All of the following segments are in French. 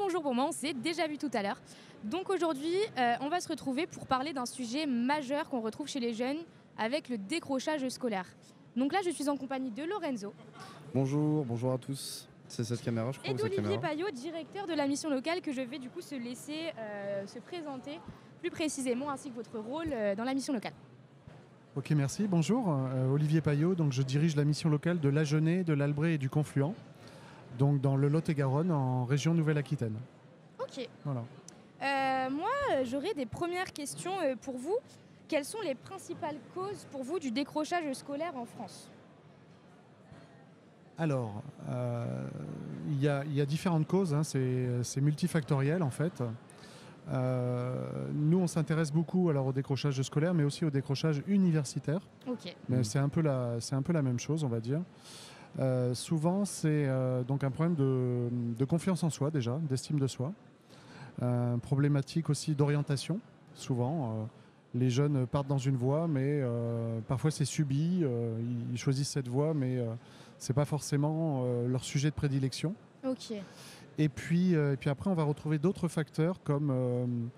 bonjour pour moi, on s'est déjà vu tout à l'heure. Donc aujourd'hui, on va se retrouver pour parler d'un sujet majeur qu'on retrouve chez les jeunes avec le décrochage scolaire. Donc là, je suis en compagnie de Lorenzo. Bonjour à tous. C'est cette caméra, je crois. Et ou cette d'Olivier caméra Payot, directeur de la mission locale, que je vais du coup se laisser se présenter plus précisément, ainsi que votre rôle dans la mission locale. Ok, merci. Bonjour, Olivier Payot. Donc, je dirige la mission locale de l'Agenais, de l'Albret et du Confluent, donc dans le Lot-et-Garonne, en région Nouvelle-Aquitaine. Ok. Voilà. Moi, j'aurais des premières questions pour vous. Quelles sont les principales causes pour vous du décrochage scolaire en France ? Alors, il y a différentes causes, hein. C'est multifactoriel en fait. Nous, on s'intéresse beaucoup alors, au décrochage scolaire, mais aussi au décrochage universitaire. Ok. Mais c'est un peu la même chose, on va dire. Souvent, c'est donc un problème de confiance en soi déjà, d'estime de soi. Problématique aussi d'orientation. Souvent, les jeunes partent dans une voie, mais parfois c'est subi. Ils choisissent cette voie, mais c'est pas forcément leur sujet de prédilection. Ok. Et puis après, on va retrouver d'autres facteurs comme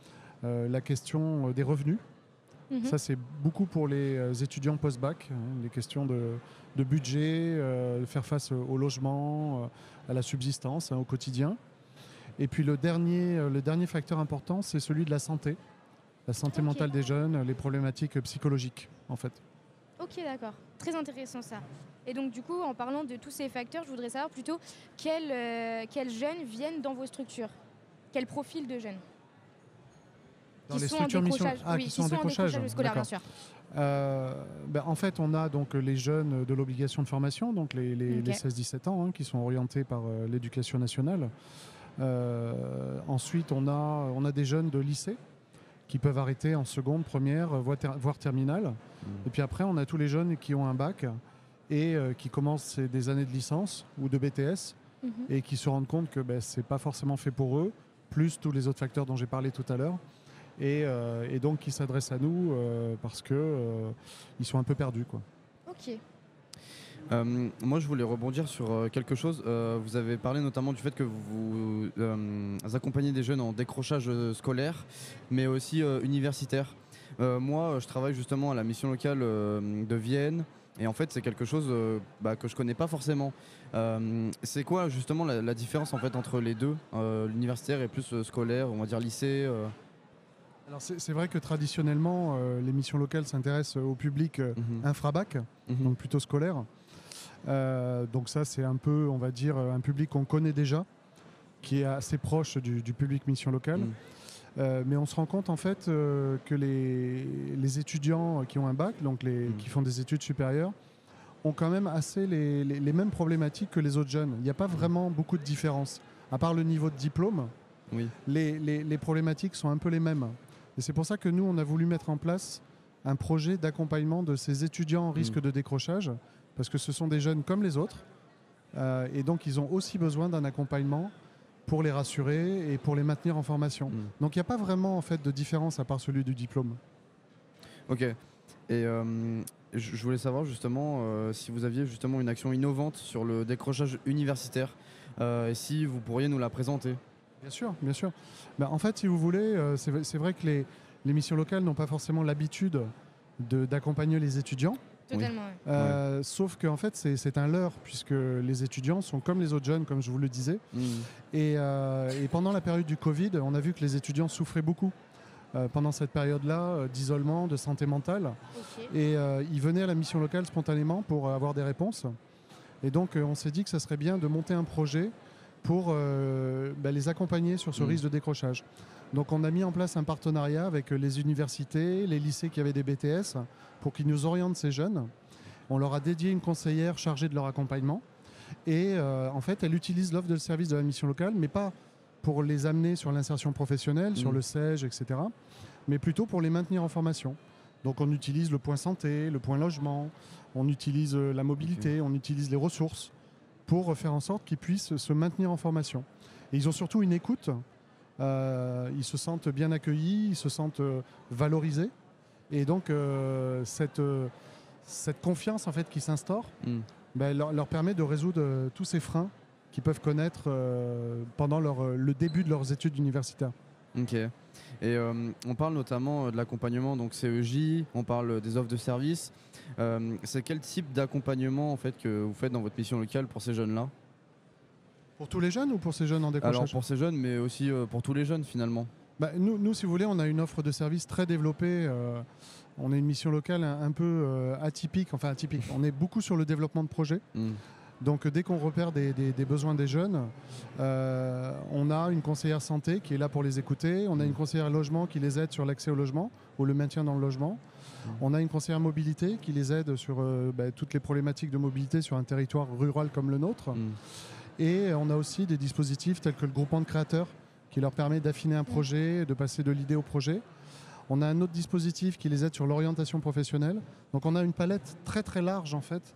la question des revenus. Mhm. Ça, c'est beaucoup pour les étudiants post-bac, hein, les questions de budget, de faire face au logement, à la subsistance, hein, au quotidien. Et puis le dernier facteur important, c'est celui de la santé Ok. mentale des jeunes, les problématiques psychologiques, en fait. Ok, d'accord. Très intéressant ça. Et donc du coup, en parlant de tous ces facteurs, je voudrais savoir plutôt quels jeunes viennent dans vos structures. Quel profil de jeunes Dans qui les sont en structures mission- décrochage, Ah, oui, qui sont en décrochage, scolaire, bien d'accord. sûr. En fait, on a donc les jeunes de l'obligation de formation, donc les Ok. 16-17 ans, hein, qui sont orientés par l'éducation nationale. Ensuite, on a des jeunes de lycée qui peuvent arrêter en seconde, première, voire terminale. Et puis après, on a tous les jeunes qui ont un bac et qui commencent des années de licence ou de BTS Mhm. et qui se rendent compte que ce n'est pas forcément fait pour eux, plus tous les autres facteurs dont j'ai parlé tout à l'heure. Et donc qui s'adressent à nous parce qu'ils sont un peu perdus, quoi. Ok. Moi, je voulais rebondir sur quelque chose. Vous avez parlé notamment du fait que vous accompagnez des jeunes en décrochage scolaire, mais aussi universitaire. Moi, je travaille justement à la mission locale de Vienne. Et en fait, c'est quelque chose que je connais pas forcément. C'est quoi justement la différence en fait entre les deux, l'universitaire et plus scolaire, on va dire lycée Alors c'est vrai que traditionnellement, les missions locales s'intéressent au public infrabac, donc plutôt scolaire. Donc ça, c'est un peu, on va dire, un public qu'on connaît déjà, qui est assez proche du public mission locale. Mais on se rend compte en fait que les étudiants qui ont un bac, donc qui font des études supérieures, ont quand même assez les mêmes problématiques que les autres jeunes. Il n'y a pas vraiment beaucoup de différence. À part le niveau de diplôme, les problématiques sont un peu les mêmes. Et c'est pour ça que nous, on a voulu mettre en place un projet d'accompagnement de ces étudiants en risque de décrochage, parce que ce sont des jeunes comme les autres, et donc ils ont aussi besoin d'un accompagnement pour les rassurer et pour les maintenir en formation. Donc il n'y a pas vraiment en fait de différence à part celui du diplôme. Ok. Et je voulais savoir justement si vous aviez justement une action innovante sur le décrochage universitaire, et si vous pourriez nous la présenter. Bien sûr, bien sûr. En fait, si vous voulez, c'est vrai que les missions locales n'ont pas forcément l'habitude d'accompagner les étudiants. Totalement. Sauf qu'en fait, c'est un leurre, puisque les étudiants sont comme les autres jeunes, comme je vous le disais. Et pendant la période du Covid, on a vu que les étudiants souffraient beaucoup pendant cette période-là d'isolement, de santé mentale. Okay. Et ils venaient à la mission locale spontanément pour avoir des réponses. Et donc, on s'est dit que ça serait bien de monter un projet pour les accompagner sur ce risque de décrochage. Donc on a mis en place un partenariat avec les universités, les lycées qui avaient des BTS, pour qu'ils nous orientent ces jeunes. On leur a dédié une conseillère chargée de leur accompagnement. Et en fait, elle utilise l'offre de service de la mission locale, mais pas pour les amener sur l'insertion professionnelle, sur le CEG, etc., mais plutôt pour les maintenir en formation. Donc on utilise le point santé, le point logement, on utilise la mobilité, on utilise les ressources pour faire en sorte qu'ils puissent se maintenir en formation. Et ils ont surtout une écoute, ils se sentent bien accueillis, ils se sentent valorisés. Et donc cette confiance en fait, qui s'instaure leur permet de résoudre tous ces freins qu'ils peuvent connaître pendant le début de leurs études universitaires. Ok. Et on parle notamment de l'accompagnement, donc CEJ, on parle des offres de services. C'est quel type d'accompagnement en fait, que vous faites dans votre mission locale pour ces jeunes-là? Pour tous les jeunes ou pour ces jeunes en décrochage? Alors pour ces jeunes, mais aussi pour tous les jeunes finalement. Nous, si vous voulez, on a une offre de services très développée. On est une mission locale un peu atypique. Enfin atypique. On est beaucoup sur le développement de projets. Donc dès qu'on repère des besoins des jeunes, on a une conseillère santé qui est là pour les écouter. On a une conseillère logement qui les aide sur l'accès au logement ou le maintien dans le logement. On a une conseillère mobilité qui les aide sur toutes les problématiques de mobilité sur un territoire rural comme le nôtre. Et on a aussi des dispositifs tels que le groupement de créateurs qui leur permet d'affiner un projet, de passer de l'idée au projet. On a un autre dispositif qui les aide sur l'orientation professionnelle. Donc on a une palette très très large en fait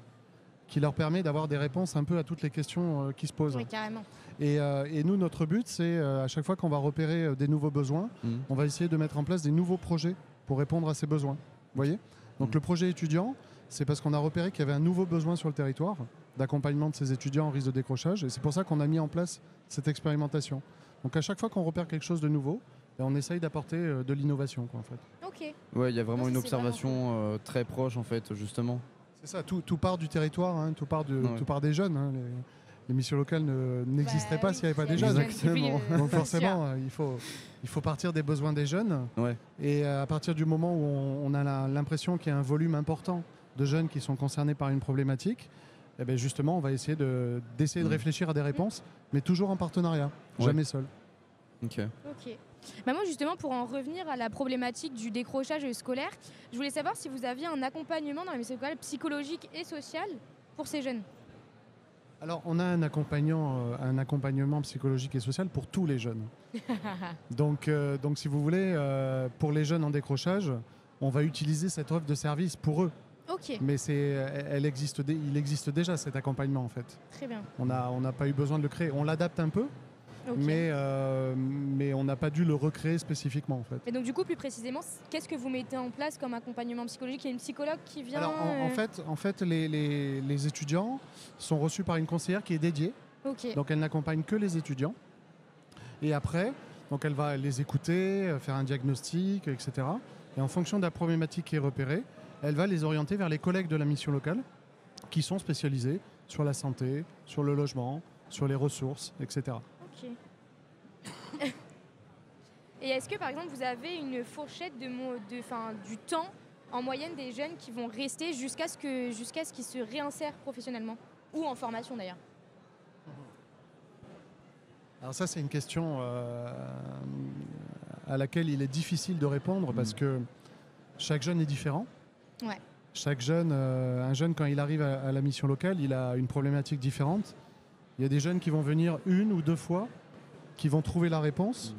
qui leur permet d'avoir des réponses un peu à toutes les questions qui se posent. Oui, carrément. Et nous, notre but, c'est à chaque fois qu'on va repérer des nouveaux besoins, on va essayer de mettre en place des nouveaux projets pour répondre à ces besoins. Vous voyez? Donc le projet étudiant, c'est parce qu'on a repéré qu'il y avait un nouveau besoin sur le territoire d'accompagnement de ces étudiants en risque de décrochage. Et c'est pour ça qu'on a mis en place cette expérimentation. Donc à chaque fois qu'on repère quelque chose de nouveau, on essaye d'apporter de l'innovation, en fait. Ok. Ouais, il y a vraiment une observation très proche, en fait, justement. C'est ça, tout part du territoire, hein, tout part des jeunes. Hein. Les missions locales n'existeraient pas s'il n'y avait pas des jeunes. Exactement. Donc forcément, il faut partir des besoins des jeunes. Ouais. Et à partir du moment où on a l'impression qu'il y a un volume important de jeunes qui sont concernés par une problématique, eh bien justement, on va essayer d'essayer de réfléchir à des réponses, mais toujours en partenariat, jamais seul. Ok. Moi justement, pour en revenir à la problématique du décrochage scolaire, je voulais savoir si vous aviez un accompagnement dans la mission locale psychologique et social pour ces jeunes. Alors on a un accompagnement psychologique et social pour tous les jeunes. donc si vous voulez, pour les jeunes en décrochage, on va utiliser cette offre de service pour eux. Ok. Mais il existe déjà cet accompagnement en fait. Très bien. On n'a pas eu besoin de le créer. On l'adapte un peu. Okay. Mais on n'a pas dû le recréer spécifiquement en fait. Et donc du coup plus précisément, qu'est-ce que vous mettez en place comme accompagnement psychologique? Il y a une psychologue qui vient... Alors en fait les étudiants sont reçus par une conseillère qui est dédiée. Okay. Donc elle n'accompagne que les étudiants. Et après, donc elle va les écouter, faire un diagnostic, etc. Et en fonction de la problématique qui est repérée, elle va les orienter vers les collègues de la mission locale qui sont spécialisés sur la santé, sur le logement, sur les ressources, etc. Et est-ce que par exemple vous avez une fourchette du temps en moyenne des jeunes qui vont rester jusqu'à ce qu'ils se réinsèrent professionnellement ou en formation d'ailleurs? Alors ça c'est une question à laquelle il est difficile de répondre parce que chaque jeune est différent. Ouais. Chaque jeune, un jeune quand il arrive à la mission locale, il a une problématique différente. Il y a des jeunes qui vont venir 1 ou 2 fois, qui vont trouver la réponse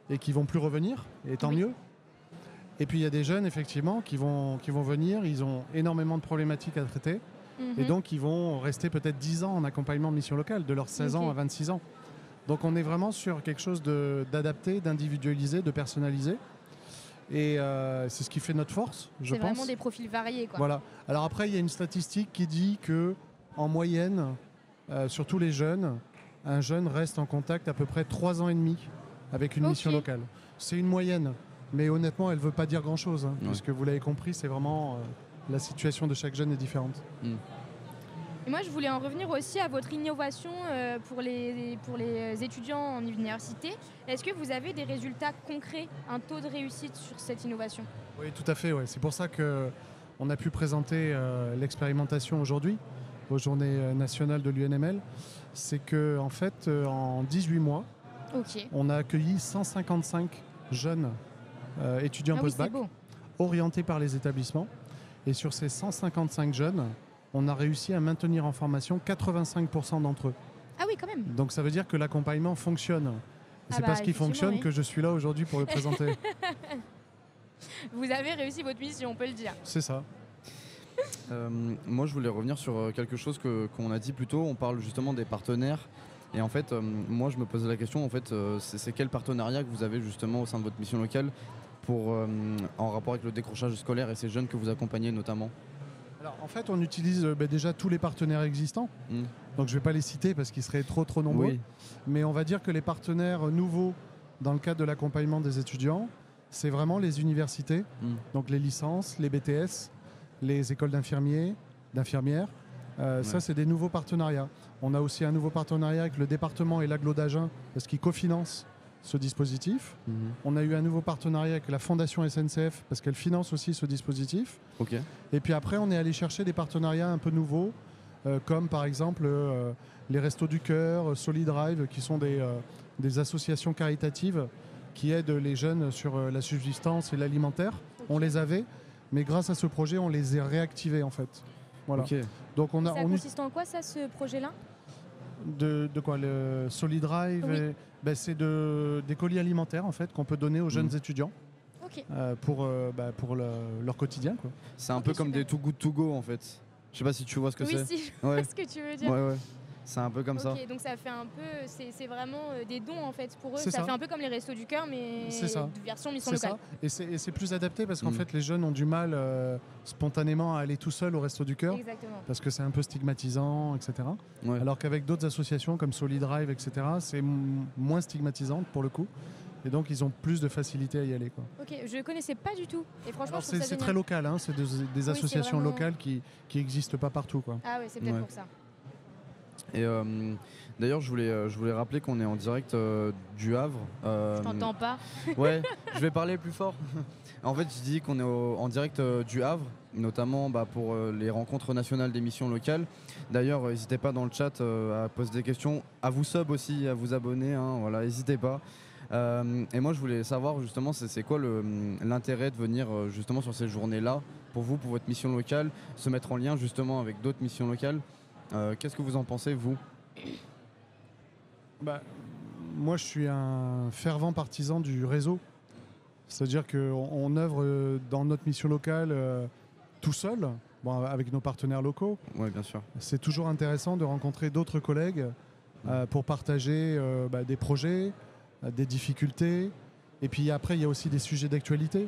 et qui vont plus revenir, et tant mieux. Et puis il y a des jeunes effectivement qui vont venir, ils ont énormément de problématiques à traiter, et donc ils vont rester peut-être 10 ans en accompagnement de mission locale, de leurs 16 ans à 26 ans. Donc on est vraiment sur quelque chose d'adapté, d'individualisé, de personnalisé. Et c'est ce qui fait notre force, je pense. C'est vraiment des profils variés, quoi. Voilà. Alors après, il y a une statistique qui dit que en moyenne, sur tous les jeunes, un jeune reste en contact à peu près 3 ans et demi avec une mission locale. C'est une moyenne, mais honnêtement, elle ne veut pas dire grand-chose, puisque vous l'avez compris, c'est vraiment la situation de chaque jeune est différente. Et moi, je voulais en revenir aussi à votre innovation pour les étudiants en université. Est-ce que vous avez des résultats concrets, un taux de réussite sur cette innovation? Oui, tout à fait. Ouais. C'est pour ça qu'on a pu présenter l'expérimentation aujourd'hui, aux Journées nationales de l'UNML. C'est qu'en fait, en 18 mois, on a accueilli 155 jeunes étudiants post-bac orientés par les établissements. Et sur ces 155 jeunes, on a réussi à maintenir en formation 85% d'entre eux. Ah oui, quand même. Donc ça veut dire que l'accompagnement fonctionne. C'est parce qu'il fonctionne que je suis là aujourd'hui pour le présenter. Vous avez réussi votre mission, on peut le dire. C'est ça. Moi, je voulais revenir sur quelque chose qu'on a dit plus tôt. On parle justement des partenaires. Et en fait, moi, je me posais la question, en fait, c'est quel partenariat que vous avez justement au sein de votre mission locale en rapport avec le décrochage scolaire et ces jeunes que vous accompagnez notamment? Alors, en fait, on utilise déjà tous les partenaires existants. Donc je ne vais pas les citer parce qu'ils seraient trop nombreux. Oui. Mais on va dire que les partenaires nouveaux dans le cadre de l'accompagnement des étudiants, c'est vraiment les universités, donc les licences, les BTS, les écoles d'infirmiers, d'infirmières. Ça, c'est des nouveaux partenariats. On a aussi un nouveau partenariat avec le département et l'Agglo d'Agen parce qu'ils cofinancent ce dispositif. On a eu un nouveau partenariat avec la Fondation SNCF parce qu'elle finance aussi ce dispositif. Okay. Et puis après, on est allé chercher des partenariats un peu nouveaux, comme par exemple les Restos du Cœur, Solidrive, qui sont des associations caritatives qui aident les jeunes sur la subsistance et l'alimentaire. Okay. On les avait, mais grâce à ce projet, on les a réactivés en fait. Voilà. Okay. Donc ça consiste en quoi ça, ce projet-là ? De quoi, le Solidrive, oui. C'est des colis alimentaires en fait qu'on peut donner aux jeunes étudiants. Okay. Pour leur quotidien. C'est un peu comme des Too Good To Go en fait. Je sais pas si tu vois ce que c'est. Oui, si, je vois ce que tu veux dire. Ouais. C'est un peu comme ça. Donc ça fait un peu, c'est vraiment des dons en fait pour eux. Ça fait un peu comme les Restos du Cœur, mais version mission locale. Et c'est plus adapté parce qu'en fait les jeunes ont du mal spontanément à aller tout seuls au Resto du Cœur. Exactement. Parce que c'est un peu stigmatisant, etc. Ouais. Alors qu'avec d'autres associations comme Solidrive, etc., c'est moins stigmatisant pour le coup. Et donc ils ont plus de facilité à y aller. Ok, je ne connaissais pas du tout. Et franchement, c'est très local, hein, c'est des associations locales qui n'existent pas partout. Ah ouais, c'est peut-être pour ça. Et d'ailleurs, je voulais rappeler qu'on est en direct du Havre. Je t'entends pas. Ouais, je vais parler plus fort. En fait, je dis qu'on est en direct du Havre, notamment pour les rencontres nationales des missions locales. D'ailleurs, n'hésitez pas dans le chat à poser des questions, à vous sub aussi, à vous abonner. Hein, voilà, n'hésitez pas. Et moi, je voulais savoir justement, c'est quoi l'intérêt de venir justement sur ces journées-là pour vous, pour votre mission locale, se mettre en lien justement avec d'autres missions locales. Qu'est-ce que vous en pensez, vous ? Moi, je suis un fervent partisan du réseau. C'est-à-dire qu'on œuvre dans notre mission locale tout seul, avec nos partenaires locaux. Oui, bien sûr. C'est toujours intéressant de rencontrer d'autres collègues pour partager des projets, des difficultés. Et puis après, il y a aussi des sujets d'actualité.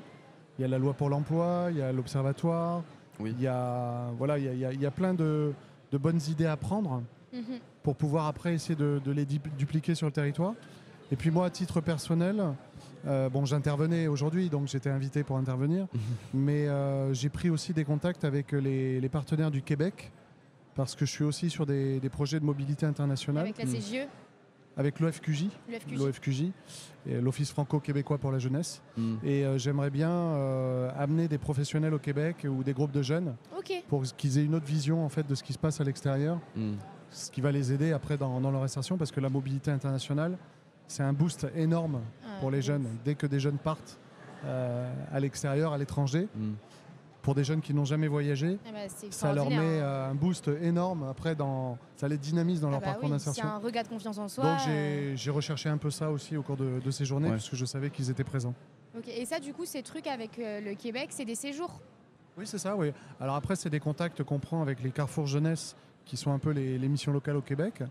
Il y a la loi pour l'emploi, il y a l'observatoire. Oui. Il y a plein de bonnes idées à prendre pour pouvoir après essayer de les dupliquer sur le territoire. Et puis moi, à titre personnel, j'intervenais aujourd'hui, donc j'étais invité pour intervenir, mais j'ai pris aussi des contacts avec les partenaires du Québec, parce que je suis aussi sur des projets de mobilité internationale. Avec la CGE avec l'OFQJ, l'Office franco-québécois pour la jeunesse. Et j'aimerais bien amener des professionnels au Québec ou des groupes de jeunes pour qu'ils aient une autre vision en fait, de ce qui se passe à l'extérieur, ce qui va les aider après dans leur insertion, parce que la mobilité internationale, c'est un boost énorme pour les jeunes. Dès que des jeunes partent à l'extérieur, à l'étranger, pour des jeunes qui n'ont jamais voyagé, ça leur met un boost énorme. Après, ça les dynamise dans leur parcours d'insertion. C'est un regard de confiance en soi. Donc j'ai recherché un peu ça aussi au cours de ces journées, puisque je savais qu'ils étaient présents. Et ça, du coup, ces trucs avec le Québec, c'est des séjours ? Oui, c'est ça, oui. Alors après, c'est des contacts qu'on prend avec les Carrefour Jeunesse, qui sont un peu les missions locales au Québec.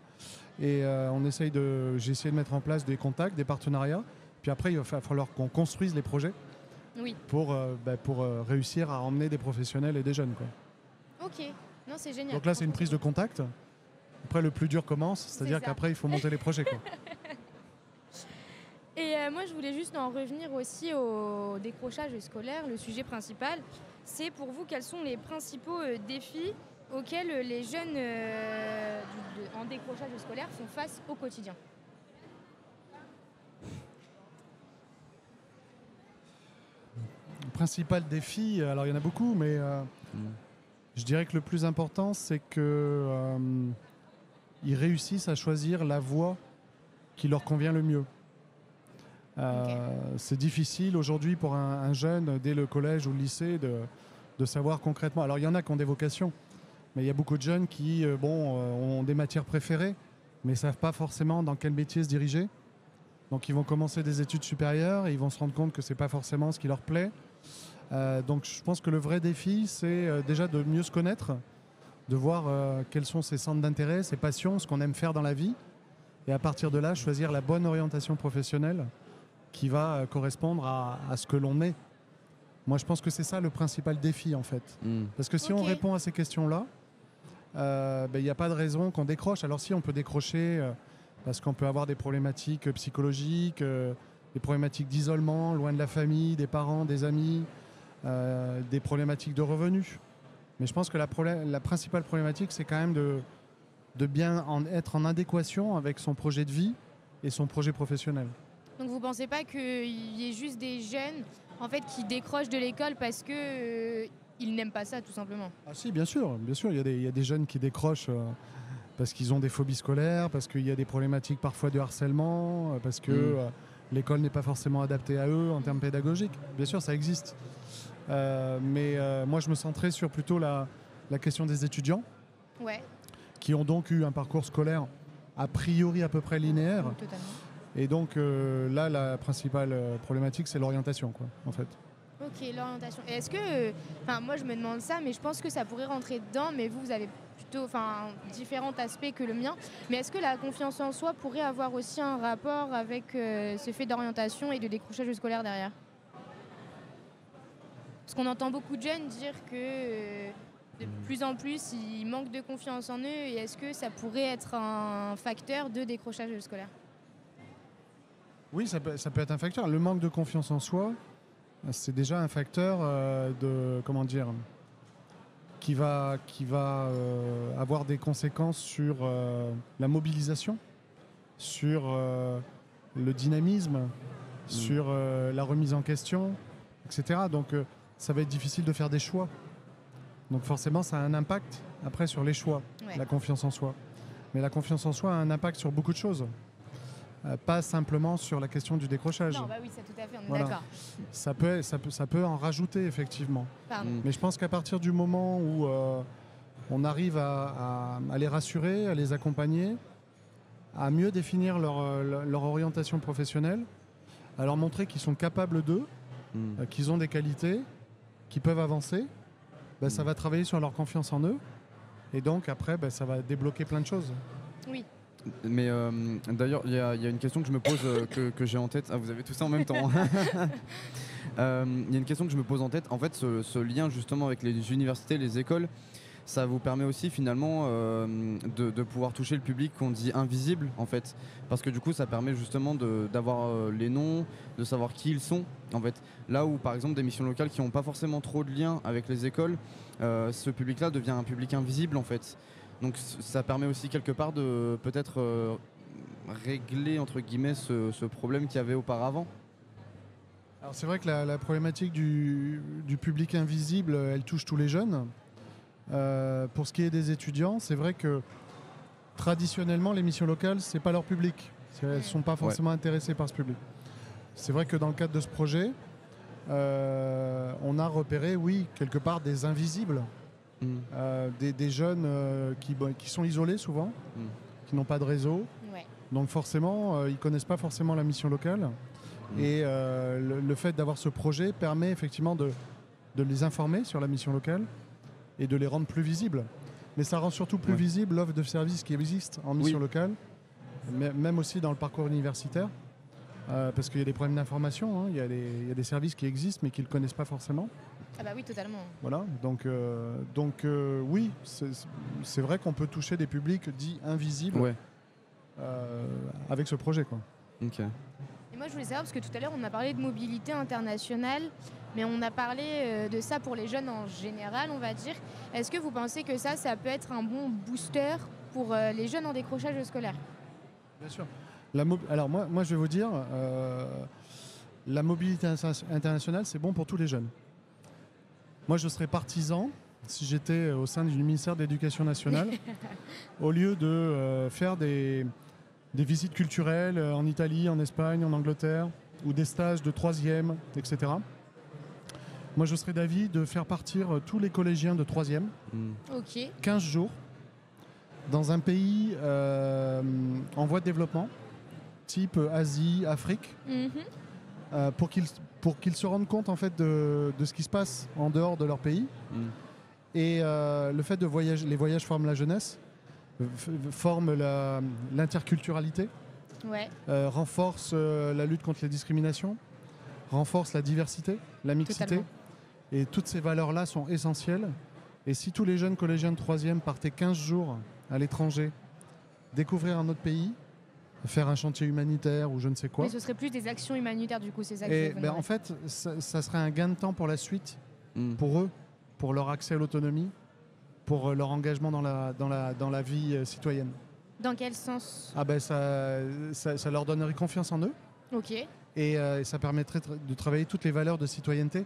Et j'ai essayé de mettre en place des contacts, des partenariats. Puis après, il va falloir qu'on construise les projets. Oui. Pour réussir à emmener des professionnels et des jeunes. Ok, non, c'est génial. Donc là, c'est une prise de contact. Après, le plus dur commence, c'est-à-dire qu'après, il faut monter les projets. Et moi, je voulais juste en revenir aussi au décrochage scolaire. Le sujet principal, c'est pour vous, quels sont les principaux défis auxquels les jeunes en décrochage scolaire font face au quotidien ? Principal défi, alors il y en a beaucoup, mais je dirais que le plus important, c'est qu'ils réussissent à choisir la voie qui leur convient le mieux. C'est difficile aujourd'hui pour un jeune, dès le collège ou le lycée, de savoir concrètement. Alors il y en a qui ont des vocations, mais il y a beaucoup de jeunes qui ont des matières préférées, mais ne savent pas forcément dans quel métier se diriger. Donc ils vont commencer des études supérieures et ils vont se rendre compte que ce n'est pas forcément ce qui leur plaît. Donc je pense que le vrai défi, c'est déjà de mieux se connaître, de voir quels sont ses centres d'intérêt, ses passions, ce qu'on aime faire dans la vie, et à partir de là, choisir la bonne orientation professionnelle qui va correspondre à ce que l'on est. Moi, je pense que c'est ça le principal défi, en fait. Parce que si on répond à ces questions-là, il n'y a pas de raison qu'on décroche. Alors si, on peut décrocher parce qu'on peut avoir des problématiques psychologiques, des problématiques d'isolement, loin de la famille, des parents, des amis, des problématiques de revenus. Mais je pense que la principale problématique, c'est quand même de bien être en adéquation avec son projet de vie et son projet professionnel. Donc vous ne pensez pas qu'il y ait juste des jeunes en fait, qui décrochent de l'école parce qu'ils n'aiment pas ça tout simplement? Ah si, bien sûr. Il y a des jeunes qui décrochent parce qu'ils ont des phobies scolaires, parce qu'il y a des problématiques parfois de harcèlement, parce que l'école n'est pas forcément adaptée à eux en termes pédagogiques. Bien sûr, ça existe. Mais moi, je me centrais sur plutôt la question des étudiants qui ont donc eu un parcours scolaire a priori à peu près linéaire. Totalement. Et donc là, la principale problématique, c'est l'orientation, quoi, en fait. Ok, l'orientation. Et est-ce que, moi je me demande ça, mais je pense que ça pourrait rentrer dedans, mais vous avez plutôt différents aspects que le mien. Mais est-ce que la confiance en soi pourrait avoir aussi un rapport avec ce fait d'orientation et de décrochage scolaire derrière? Parce qu'on entend beaucoup de jeunes dire que de plus en plus, ils manquent de confiance en eux. Et est-ce que ça pourrait être un facteur de décrochage scolaire? Oui, ça peut être un facteur. Le manque de confiance en soi, c'est déjà un facteur qui va avoir des conséquences sur la mobilisation, sur le dynamisme, sur la remise en question, etc. Donc ça va être difficile de faire des choix. Donc forcément, ça a un impact après sur les choix, la confiance en soi. Mais la confiance en soi a un impact sur beaucoup de choses. Pas simplement sur la question du décrochage. Non, oui, c'est tout à fait, on est d'accord. Ça peut en rajouter, effectivement. Mais je pense qu'à partir du moment où on arrive à les rassurer, à les accompagner, à mieux définir leur orientation professionnelle, à leur montrer qu'ils sont capables d'eux, qu'ils ont des qualités, qu'ils peuvent avancer, ça va travailler sur leur confiance en eux. Et donc, après, ça va débloquer plein de choses. Oui. Mais d'ailleurs, il y a une question que je me pose, que j'ai en tête. Ah, vous avez tout ça en même temps. Il y a une question que je me pose en tête. En fait, ce lien justement avec les universités, les écoles, ça vous permet aussi finalement de pouvoir toucher le public qu'on dit invisible, en fait. Parce que du coup, ça permet justement d'avoir les noms, de savoir qui ils sont, en fait. Là où, par exemple, des missions locales qui n'ont pas forcément trop de lien avec les écoles, ce public-là devient un public invisible, en fait. Donc ça permet aussi quelque part de peut-être régler entre guillemets ce problème qu'il y avait auparavant. Alors c'est vrai que la problématique du public invisible, elle touche tous les jeunes. Pour ce qui est des étudiants, c'est vrai que traditionnellement les missions locales, c'est pas leur public. Elles ne sont pas forcément intéressées par ce public. C'est vrai que dans le cadre de ce projet, on a repéré, oui, quelque part des invisibles. Des jeunes qui sont isolés souvent, qui n'ont pas de réseau. Donc forcément, ils ne connaissent pas forcément la mission locale. Et le fait d'avoir ce projet permet effectivement de les informer sur la mission locale et de les rendre plus visibles. Mais ça rend surtout plus visible l'offre de services qui existe en mission locale, même aussi dans le parcours universitaire. Parce qu'il y a des problèmes d'information, il y a des services qui existent mais qui ne le connaissent pas forcément. Ah bah oui, totalement. Voilà, donc oui, c'est vrai qu'on peut toucher des publics dits invisibles avec ce projet, quoi. Ok. Et moi je voulais savoir, parce que tout à l'heure on a parlé de mobilité internationale, mais on a parlé de ça pour les jeunes en général, on va dire. Est-ce que vous pensez que ça peut être un bon booster pour les jeunes en décrochage scolaire? Bien sûr. Alors moi je vais vous dire, la mobilité internationale c'est bon pour tous les jeunes. Moi, je serais partisan, si j'étais au sein du ministère de l'Éducation nationale, au lieu de faire des visites culturelles en Italie, en Espagne, en Angleterre, ou des stages de 3e, etc. Moi, je serais d'avis de faire partir tous les collégiens de 3e, 15 jours, dans un pays en voie de développement, type Asie, Afrique, pour qu'ils se rendent compte en fait de ce qui se passe en dehors de leur pays. Et le fait de voyager, les voyages forment la jeunesse, forment l'interculturalité, renforcent la lutte contre les discriminations, renforcent la diversité, la mixité. Et toutes ces valeurs-là sont essentielles. Et si tous les jeunes collégiens de 3e partaient 15 jours à l'étranger, découvrir un autre pays, faire un chantier humanitaire ou je ne sais quoi. Mais ce serait plus des actions humanitaires du coup, c'est ça que Et je veux en fait, ça serait un gain de temps pour la suite, pour eux, pour leur accès à l'autonomie, pour leur engagement dans la vie citoyenne. Dans quel sens? Ça leur donnerait confiance en eux. Ok. Et ça permettrait de travailler toutes les valeurs de citoyenneté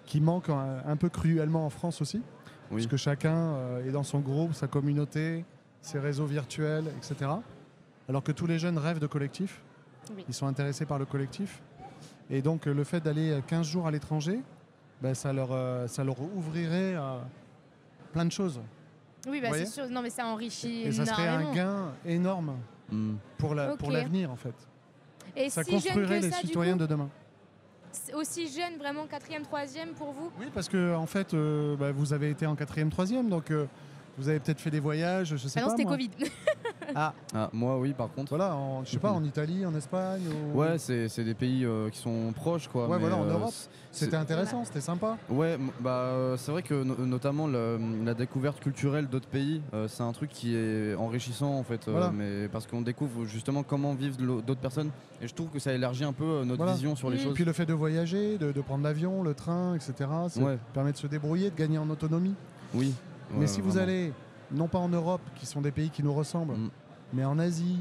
qui manquent un peu cruellement en France aussi. Oui. Parce que chacun est dans son groupe, sa communauté, ses réseaux virtuels, etc. Alors que tous les jeunes rêvent de collectif. Oui. Ils sont intéressés par le collectif. Et donc le fait d'aller 15 jours à l'étranger, ça leur ouvrirait plein de choses. Oui, c'est sûr. Non, mais ça enrichit et ça serait un gain énorme pour l'avenir, en fait. Et ça si construirait les citoyens de demain. Aussi jeune, vraiment 4e, 3e pour vous? Oui, parce que en fait, vous avez été en 4e, 3e, donc vous avez peut-être fait des voyages, je sais pas. Non, c'était Covid. Moi, oui, par contre. Voilà, je sais pas, en Italie, en Espagne. Ouais, c'est des pays qui sont proches, quoi. Ouais, voilà, en Europe. C'était intéressant, c'était sympa. Ouais, c'est vrai que notamment la découverte culturelle d'autres pays, c'est un truc qui est enrichissant, en fait. Voilà. Mais parce qu'on découvre justement comment vivent d'autres personnes. Et je trouve que ça élargit un peu notre vision sur les choses. Et puis le fait de voyager, de prendre l'avion, le train, etc., ça permet de se débrouiller, de gagner en autonomie. Oui. Mais si vous allez, non pas en Europe, qui sont des pays qui nous ressemblent, mais en Asie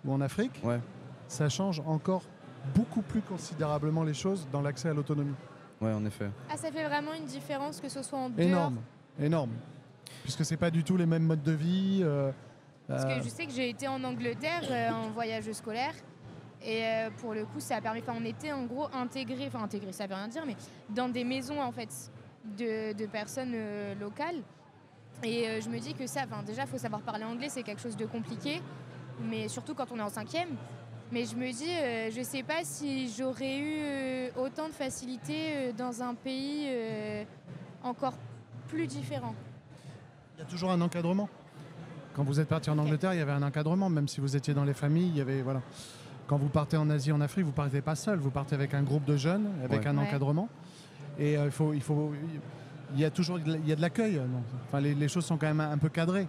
ou en Afrique, ça change encore beaucoup plus considérablement les choses dans l'accès à l'autonomie. Ouais, en effet. Ah, ça fait vraiment une différence que ce soit en dehors. Énorme. Puisque c'est pas du tout les mêmes modes de vie. Parce que je sais que j'ai été en Angleterre en voyage scolaire. Et pour le coup, ça a permis. On était en gros intégrés, ça veut rien dire, mais dans des maisons en fait de personnes locales. Et je me dis que ça, déjà, il faut savoir parler anglais, c'est quelque chose de compliqué, mais surtout quand on est en 5e. Mais je me dis, je sais pas si j'aurais eu autant de facilité dans un pays encore plus différent. Il y a toujours un encadrement. Quand vous êtes parti en Angleterre, il y avait un encadrement, même si vous étiez dans les familles, il y avait voilà. Quand vous partez en Asie, en Afrique, vous partez pas seul, vous partez avec un groupe de jeunes, avec un encadrement. Et il y a de l'accueil. Enfin, les choses sont quand même un peu cadrées.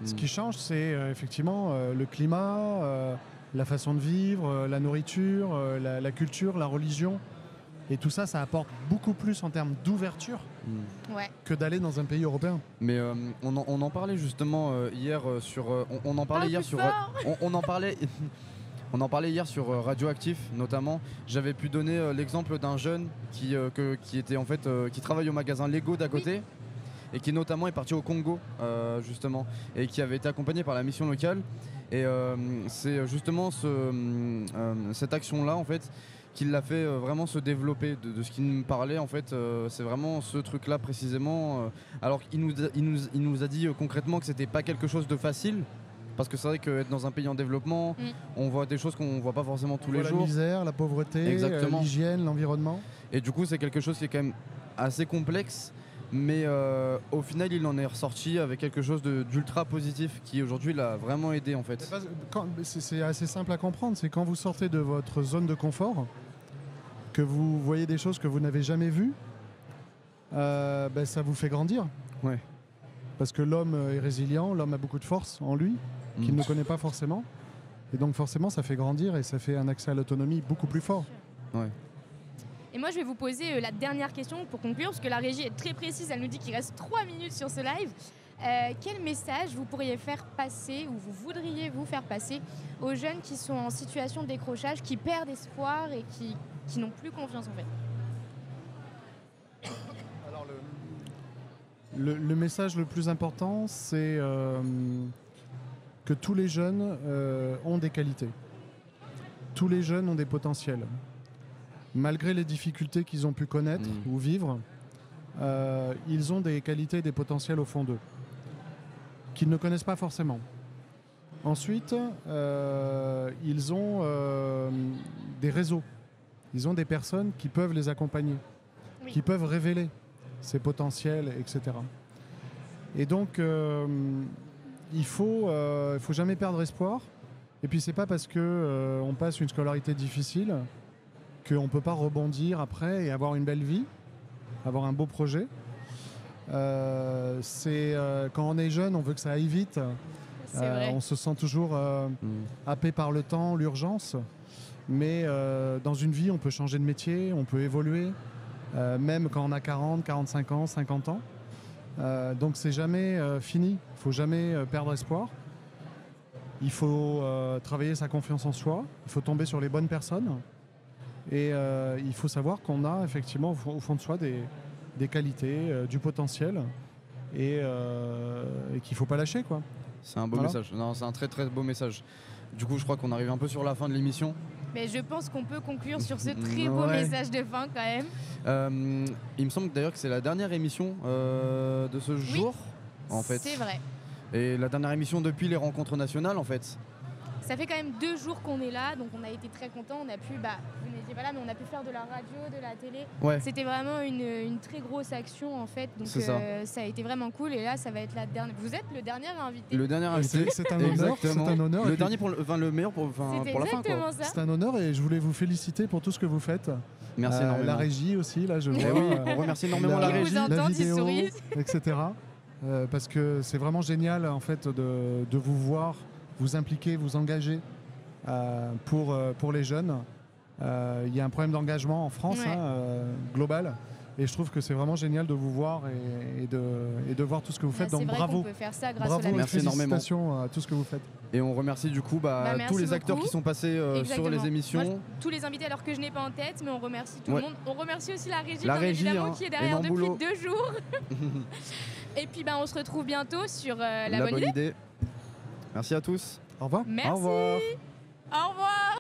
Ce qui change, c'est effectivement le climat, la façon de vivre, la nourriture, la culture, la religion. Et tout ça, ça apporte beaucoup plus en termes d'ouverture que d'aller dans un pays européen. Mais on en parlait justement hier sur... on en parlait hier sur... On en parlait hier sur Radioactif notamment. J'avais pu donner l'exemple d'un jeune qui était en fait qui travaille au magasin Lego d'à côté et qui notamment est parti au Congo justement et qui avait été accompagné par la mission locale. Et c'est justement cette action-là en fait qui l'a fait vraiment se développer. De ce qu'il me parlait en fait, c'est vraiment ce truc-là précisément. Alors qu'il nous a dit concrètement que c'était pas quelque chose de facile. Parce que c'est vrai qu'être dans un pays en développement, on voit des choses qu'on ne voit pas forcément tous les jours. La misère, la pauvreté, l'hygiène, l'environnement. Et du coup, c'est quelque chose qui est quand même assez complexe. Mais au final, il en est ressorti avec quelque chose d'ultra positif qui aujourd'hui l'a vraiment aidé en fait. C'est assez simple à comprendre. C'est quand vous sortez de votre zone de confort, que vous voyez des choses que vous n'avez jamais vues, ça vous fait grandir. Ouais. Parce que l'homme est résilient, l'homme a beaucoup de force en lui, qu'il ne connaît pas forcément. Et donc forcément, ça fait grandir et ça fait un accès à l'autonomie beaucoup plus fort. Ouais. Et moi, je vais vous poser la dernière question pour conclure, parce que la régie est très précise, elle nous dit qu'il reste 3 minutes sur ce live. Quel message vous pourriez faire passer, ou vous voudriez vous faire passer, aux jeunes qui sont en situation de décrochage, qui perdent espoir et qui n'ont plus confiance en fait? Alors, le message le plus important, c'est que tous les jeunes ont des qualités. Tous les jeunes ont des potentiels. Malgré les difficultés qu'ils ont pu connaître ou vivre, ils ont des qualités et des potentiels au fond d'eux, qu'ils ne connaissent pas forcément. Ensuite, ils ont des réseaux. Ils ont des personnes qui peuvent les accompagner, qui peuvent révéler ces potentiels, etc. Et donc, il faut jamais perdre espoir. Et puis, c'est pas parce qu'on passe une scolarité difficile qu'on ne peut pas rebondir après et avoir une belle vie. avoir un beau projet. Quand on est jeune, on veut que ça aille vite. On se sent toujours happé par le temps, l'urgence. Mais dans une vie, on peut changer de métier, on peut évoluer, même quand on a 40, 45 ans, 50 ans. Donc c'est jamais fini, il ne faut jamais perdre espoir. Il faut travailler sa confiance en soi, il faut tomber sur les bonnes personnes. Et il faut savoir qu'on a effectivement au fond de soi des qualités, du potentiel et qu'il ne faut pas lâcher, quoi. C'est un beau message. Non, c'est un très très beau message. Du coup, je crois qu'on arrive un peu sur la fin de l'émission. Mais je pense qu'on peut conclure sur ce très beau message de fin quand même. Il me semble d'ailleurs que c'est la dernière émission de ce jour, en fait. C'est vrai. Et la dernière émission depuis les rencontres nationales, en fait. Ça fait quand même 2 jours qu'on est là, donc on a été très contents. On a pu, vous n'étiez pas là, mais on a pu faire de la radio, de la télé. Ouais. C'était vraiment une très grosse action en fait, donc ça a été vraiment cool. Et là, ça va être la dernière. Vous êtes le dernier invité. Le dernier invité. C'est un honneur. C'est un honneur. Le dernier le meilleur pour la fin. Exactement ça. C'est un honneur et je voulais vous féliciter pour tout ce que vous faites. Merci énormément. La régie aussi, là, je vois. On remercie énormément la régie, la vidéo, etc. Parce que c'est vraiment génial en fait de vous voir, vous impliquer, vous engager pour les jeunes. Il y a un problème d'engagement en France global. Et je trouve que c'est vraiment génial de vous voir et de voir tout ce que vous faites. Donc bravo. On peut faire ça grâce bravo, à la merci énormément à tout ce que vous faites. Et on remercie du coup tous les acteurs qui sont passés sur les émissions. Moi, tous les invités alors que je n'ai pas en tête, mais on remercie tout le monde. On remercie aussi la régie, évidemment, qui est derrière depuis 2 jours. Et puis on se retrouve bientôt sur la bonne idée. Merci à tous. Au revoir. Merci. Au revoir. Au revoir.